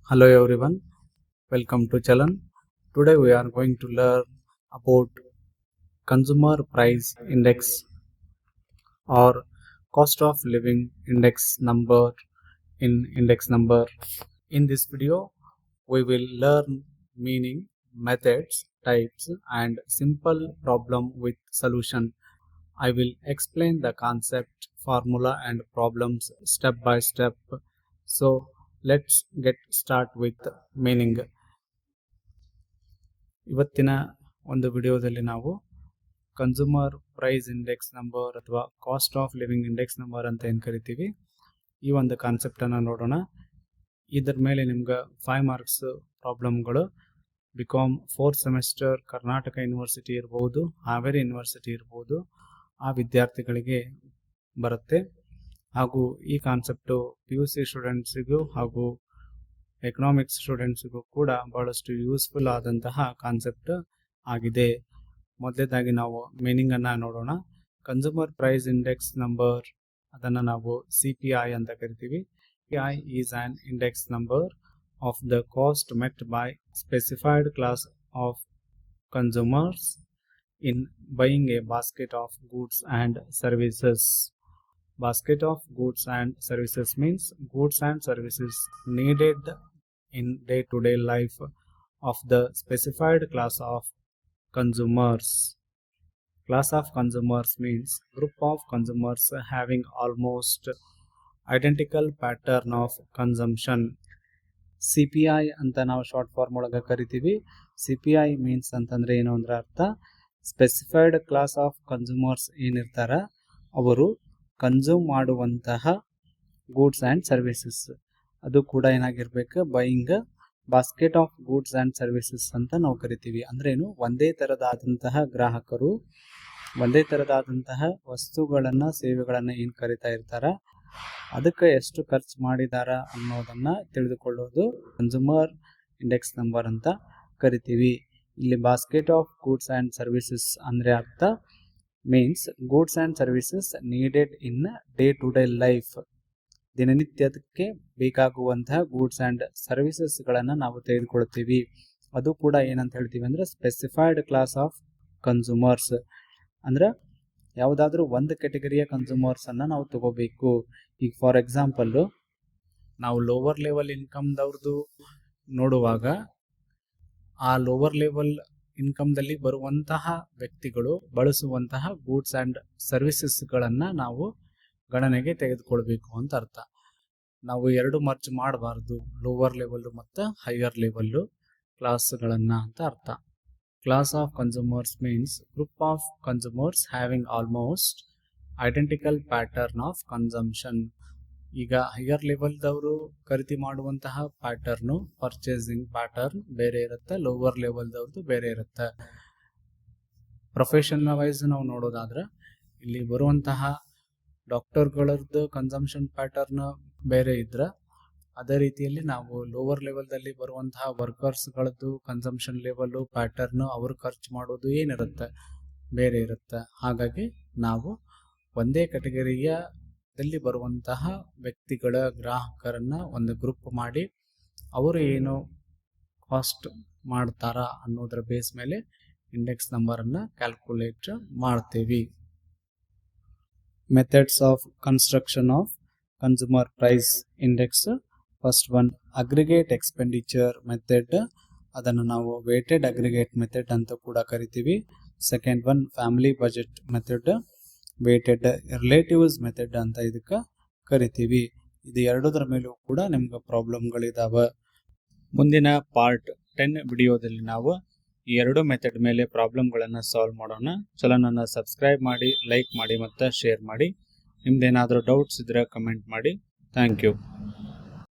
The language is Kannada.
Hello everyone, welcome to Chalan. Today we are going to learn about consumer price index or cost of living index number in index number. In this video, we will learn meaning, methods, types and simple problem with solution. I will explain the concept, formula and problems step by step. So let's get start with meaning. ಇವತ್ತಿನ ಒಂದು ವಿಡಿಯೋದಲ್ಲಿ ನಾವು ಕನ್ಸ್ಯೂಮರ್ ಪ್ರೈಸ್ ಇಂಡೆಕ್ಸ್ ನಂಬರ್ ಅಥವಾ cost of living index number ಅಂತ ಏನು ಕರಿತೀವಿ ಈ ಒಂದು ಕಾನ್ಸೆಪ್ಟನ್ನು ನೋಡೋಣ. ಇದರ ಮೇಲೆ ನಿಮ್ಗೆ 5 ಮಾರ್ಕ್ಸ್ ಪ್ರಾಬ್ಲಮ್ಗಳು BCom 4th semester Karnataka university ಇರ್ಬೋದು, ಹಾವೇರಿ ಯೂನಿವರ್ಸಿಟಿ ಇರ್ಬೋದು, ಆ ವಿದ್ಯಾರ್ಥಿಗಳಿಗೆ ಬರುತ್ತೆ. ಹಾಗೂ ಈ ಕಾನ್ಸೆಪ್ಟು PUC ಸ್ಟೂಡೆಂಟ್ಸಿಗೂ ಹಾಗೂ ಎಕನಾಮಿಕ್ಸ್ ಸ್ಟೂಡೆಂಟ್ಸಿಗೂ ಕೂಡ ಬಹಳಷ್ಟು ಯೂಸ್ಫುಲ್ ಆದಂತಹ ಕಾನ್ಸೆಪ್ಟ್ ಆಗಿದೆ. ಮೊದಲೇದಾಗಿ ನಾವು ಮೀನಿಂಗನ್ನು ನೋಡೋಣ. ಕನ್ಸ್ಯೂಮರ್ ಪ್ರೈಸ್ ಇಂಡೆಕ್ಸ್ ನಂಬರ್ ಅದನ್ನು ನಾವು CPI ಅಂತ ಕರಿತೀವಿ. CPI is on index number of the cost met by specified class of consumers in buying a basket of goods and services. Basket of goods and services means goods and services needed in day-to-day life of the specified class of consumers. Class of consumers means group of consumers having almost identical pattern of consumption. CPI ಅಂತ ನಾವು ಶಾರ್ಟ್ ಫಾರ್ಮ್ ಒಳಗೆ ಕರಿತೀವಿ. CPI ಮೀನ್ಸ್ ಅಂತಂದ್ರೆ ಏನು ಅಂದ್ರೆ ಅರ್ಥ ಸ್ಪೆಸಿಫೈಡ್ ಕ್ಲಾಸ್ ಆಫ್ ಕನ್ಸ್ಯೂಮರ್ಸ್ ಏನಿರ್ತಾರ ಅವರು ಕನ್ಸ್ಯೂಮ್ ಮಾಡುವಂತಹ ಗೂಡ್ಸ್ ಆ್ಯಂಡ್ ಸರ್ವಿಸಸ್ ಅದು ಕೂಡ ಏನಾಗಿರ್ಬೇಕು, buying basket of goods and services ಅಂತ ನಾವು ಕರಿತೀವಿ. ಅಂದ್ರೇನು, ಒಂದೇ ಥರದಾದಂತಹ ಗ್ರಾಹಕರು ಒಂದೇ ಥರದಾದಂತಹ ವಸ್ತುಗಳನ್ನು ಸೇವೆಗಳನ್ನು ಏನು ಕರಿತಾ ಇರ್ತಾರ ಅದಕ್ಕೆ ಎಷ್ಟು ಖರ್ಚು ಮಾಡಿದಾರ ಅನ್ನೋದನ್ನು ತಿಳಿದುಕೊಳ್ಳೋದು ಕನ್ಸ್ಯೂಮರ್ ಇಂಡೆಕ್ಸ್ ನಂಬರ್ ಅಂತ ಕರಿತೀವಿ. ಇಲ್ಲಿ basket of goods and services ಅಂದರೆ ಅರ್ಥ means goods and services needed in day to day life. ದಿನನಿತ್ಯದಕ್ಕೆ ಬೇಕಾಗುವಂತಹ ಗೂಡ್ಸ್ ಆ್ಯಂಡ್ ಸರ್ವಿಸಸ್ಗಳನ್ನು ನಾವು ತೆಗೆದುಕೊಳ್ತೀವಿ. ಅದು ಕೂಡ ಏನಂತ ಹೇಳ್ತೀವಿ ಅಂದರೆ ಸ್ಪೆಸಿಫೈಡ್ ಕ್ಲಾಸ್ ಆಫ್ ಕನ್ಸ್ಯೂಮರ್ಸ್. ಅಂದ್ರೆ ಯಾವುದಾದ್ರೂ ಒಂದು ಕೆಟಗರಿಯ ಕನ್ಸ್ಯೂಮರ್ಸನ್ನು ನಾವು ತಗೋಬೇಕು. ಈಗ ಫಾರ್ ಎಕ್ಸಾಂಪಲ್ಲು ನಾವು ಲೋವರ್ ಲೆವೆಲ್ ಇನ್ಕಮ್ದವ್ರದ್ದು ನೋಡುವಾಗ ಆ ಲೋವರ್ ಲೆವೆಲ್ ಇನ್ಕಮ್ದಲ್ಲಿ ಬರುವಂತಹ ವ್ಯಕ್ತಿಗಳು ಬಳಸುವಂತಹ ಗೂಡ್ಸ್ ಆ್ಯಂಡ್ ಸರ್ವಿಸಸ್ಗಳನ್ನು ನಾವು ಗಣನೆಗೆ ತೆಗೆದುಕೊಳ್ಬೇಕು ಅಂತ ಅರ್ಥ. ನಾವು ಎರಡು ಮರ್ಜ್ ಮಾಡಬಾರ್ದು, ಲೋವರ್ ಲೆವೆಲ್ಲು ಮತ್ತು ಹೈಯರ್ ಲೆವೆಲ್ಲು ಕ್ಲಾಸ್ಗಳನ್ನು ಅಂತ ಅರ್ಥ. Class of consumers means group of consumers having almost identical pattern of consumption. ಈಗ ಹೈಯರ್ ಲೆವೆಲ್ದವರು ಖರೀದಿ ಮಾಡುವಂತಹ ಪ್ಯಾಟರ್ನು, ಪರ್ಚೇಸಿಂಗ್ ಪ್ಯಾಟರ್ನ್ ಬೇರೆ ಇರುತ್ತೆ, ಲೋವರ್ ಲೆವೆಲ್ದವ್ರದ್ದು ಬೇರೆ ಇರುತ್ತೆ. ಪ್ರೊಫೆಷನ್ ವೈಸ್ ನಾವು ನೋಡೋದಾದ್ರೆ ಇಲ್ಲಿ ಬರುವಂತಹ ಡಾಕ್ಟರ್ಗಳದ್ದು ಕನ್ಸಂಪ್ಷನ್ ಪ್ಯಾಟರ್ನ್ ಬೇರೆ ಇದ್ರೆ, ಅದೇ ರೀತಿಯಲ್ಲಿ ನಾವು ಲೋವರ್ ಲೆವೆಲ್ದಲ್ಲಿ ಬರುವಂತಹ ವರ್ಕರ್ಸ್ಗಳದ್ದು ಕನ್ಸಂಪ್ಷನ್ ಲೆವೆಲ್ಲು ಪ್ಯಾಟರ್ನು ಅವರು ಖರ್ಚು ಮಾಡೋದು ಏನಿರುತ್ತೆ ಬೇರೆ ಇರುತ್ತೆ. ಹಾಗಾಗಿ ನಾವು ಒಂದೇ ಕ್ಯಾಟಗರಿಯಲ್ಲಿ ಬರುವಂತಹ ವ್ಯಕ್ತಿಗಳ ಗ್ರಾಹಕರನ್ನ ಒಂದು ಗ್ರೂಪ್ ಮಾಡಿ ಅವರು ಏನು ಕಾಸ್ಟ್ ಮಾಡ್ತಾರ ಅನ್ನೋದ್ರ ಬೇಸ್ ಮೇಲೆ ಇಂಡೆಕ್ಸ್ ನಂಬರನ್ನು ಕ್ಯಾಲ್ಕುಲೇಟ್ ಮಾಡ್ತೀವಿ. Methods of construction of consumer price index. First one aggregate expenditure method, ಅದನ್ನು ನಾವು ವೇಟೆಡ್ ಅಗ್ರಿಗೇಟ್ ಮೆಥಡ್ ಅಂತ ಕೂಡ ಕರಿತೀವಿ. Second one family budget method, weighted relatives method ಅಂತ ಇದಕ್ಕೆ ಕರಿತೀವಿ. ಇದು ಎರಡರ ಮೇಲೂ ಕೂಡ ನಿಮ್ಗೆ ಪ್ರಾಬ್ಲಮ್ಗಳಿದಾವೆ. ಮುಂದಿನ ಪಾರ್ಟ್ 10 ವಿಡಿಯೋದಲ್ಲಿ ನಾವು ಈ ಎರಡು ಮೆಥಡ್ ಮೇಲೆ ಪ್ರಾಬ್ಲಮ್ಗಳನ್ನು ಸಾಲ್ವ್ ಮಾಡೋಣ. ಚಾನಲನ್ನು ಸಬ್ಸ್ಕ್ರೈಬ್ ಮಾಡಿ, ಲೈಕ್ ಮಾಡಿ ಮತ್ತು ಶೇರ್ ಮಾಡಿ. ನಿಮ್ದೇನಾದರೂ ಡೌಟ್ಸ್ ಇದ್ರೆ ಕಮೆಂಟ್ ಮಾಡಿ. Thank you.